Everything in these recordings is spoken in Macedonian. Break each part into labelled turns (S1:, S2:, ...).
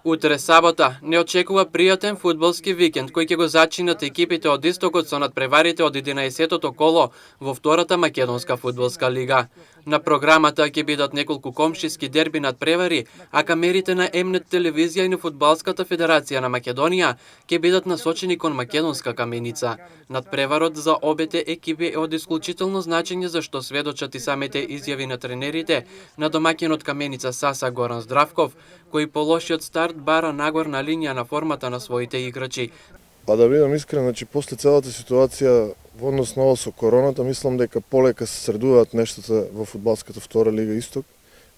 S1: Утре сабота не очекува пријатен фудбалски викенд кој ќе го зачинат екипите од Истокот со надпреварите од 11-тото коло во втората македонска фудбалска лига. На програмата ќе бидат неколку комшиски дерби надпревари, а камерите на Емнет телевизија и на Фудбалската федерација на Македонија ќе бидат насочени кон македонска Каменица. Надпреварот за обете екипи е од исклучително значење зашто сведочат и самите изјави на тренерите на домаќинот Каменица Саса Горан Здравков, кој по лошиот старт бара нагорна линија на формата на своите играчи.
S2: Па да бидам искрен, после целата ситуација во однос на ова со короната, мислам дека полека се средуваат нештата во фудбалската втора лига Исток,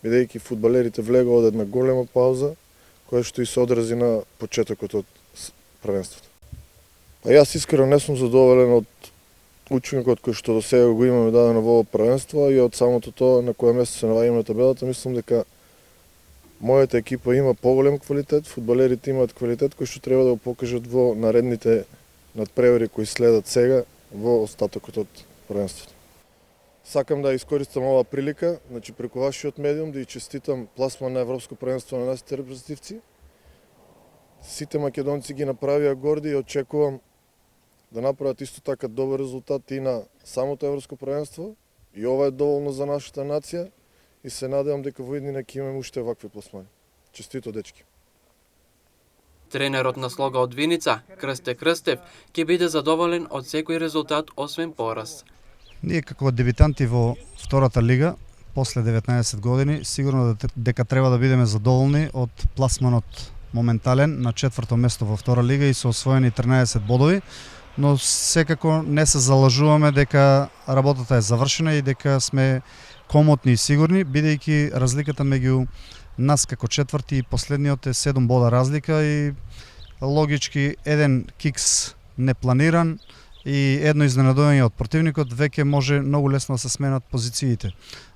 S2: бидејќи фудбалерите влегоа од една голема пауза, која што и се одрази на почетокот од првенството. А јас искрено не сум задоволен од учинокот кој што до сега го имаме дадено во ова првенство и од самото тоа на која место се наоѓаме на табелата. Мислам дека мојата екипа има поголем квалитет, фудбалерите имаат квалитет кој што треба да го покажат во наредните надпревари кои следат сега во остатокот од првенството. Сакам да искористам оваа прилика, преку вашиот медиум да и честитам пласман на Европско првенство на нашите репрезентативци. Сите македонци ги направија горди и очекувам да направат исто така добар резултат и на самото Европско првенство. И ова е доволно за нашата нација и се надевам дека во иднина ќе имаме уште вакви пласмани. Честито, дечки!
S1: Тренерот на Слога од Виница, Крсте Крстев, ќе биде задоволен од секој резултат освен пораз.
S3: Ние како дебитанти во втората лига, после 19 години, сигурно дека треба да бидеме задоволни од пласманот моментален на четврто место во втора лига и со освоени 13 бодови, но секако не се залажуваме дека работата е завршена и дека сме комотни и сигурни, бидејќи разликата меѓу нас како четврти и последниот е 7 бода разлика и логички еден кикс непланиран и едно изненадување од противникот веќе може многу лесно да се сменат позициите.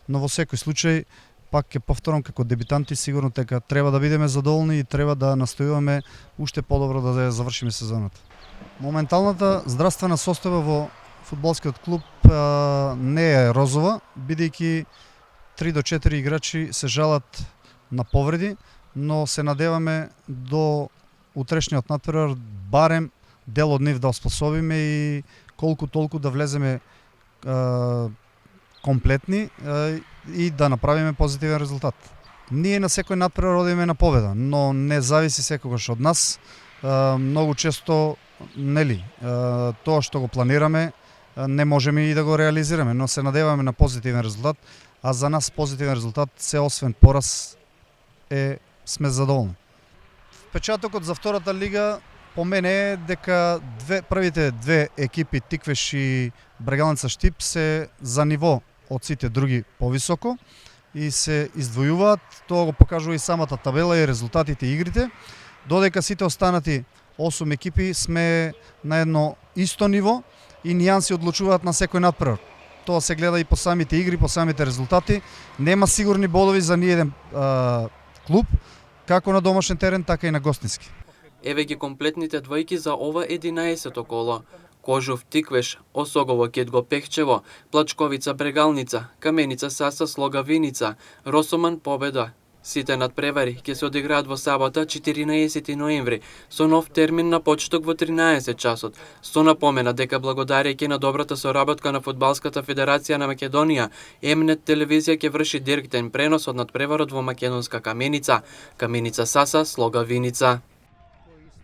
S3: Но во секој случај, пак ќе повторам, како дебитанти сигурно дека треба да бидеме задоволни и треба да настојуваме уште подобро да ја завршиме сезоната. Моменталната здравствена состојба во фудбалскиот клуб не е розова, бидејќи 3 до 4 играчи се жалат на повреди, но се надеваме до утрешниот надпревар барем дел од нив да оспособиме и колку толку да влеземе комплетни и да направиме позитивен резултат. Ние на секој надпревар одиме на победа, но не зависи секогаш од нас. Многу често тоа што го планираме не можеме и да го реализираме, но се надеваме на позитивен резултат, а за нас позитивен резултат се освен пораз сме задоволни. Впечатокот за втората лига по мене е дека првите две екипи Тиквеш и Брегалница Штип се за ниво од сите други повисоко и се издвојуваат. Тоа го покажува и самата табела и резултатите и игрите. Додека сите останати 8 екипи сме на едно исто ниво и нијанси одлучуваат на секој надпревар. Тоа се гледа и по самите игри, по самите резултати. Нема сигурни бодови за ниеден клуб, како на домашен терен, така и на гостински.
S1: Еве ги комплетните двојки за ова 11-то коло. Кожув Тиквеш, Осогово Кетго Пехчево, Плачковица Брегалница, Каменица Саса Слога Виница, Росоман Победа. Сите надпревари ќе се одиграат во сабота 14 ноември со нов термин на почеток во 13 часот. Со напомена дека благодарејќи на добрата соработка на Фудбалската федерација на Македонија, Емнет телевизија ќе врши директен пренос од надпреварот во македонска Каменица, Каменица Саса Слога Виница.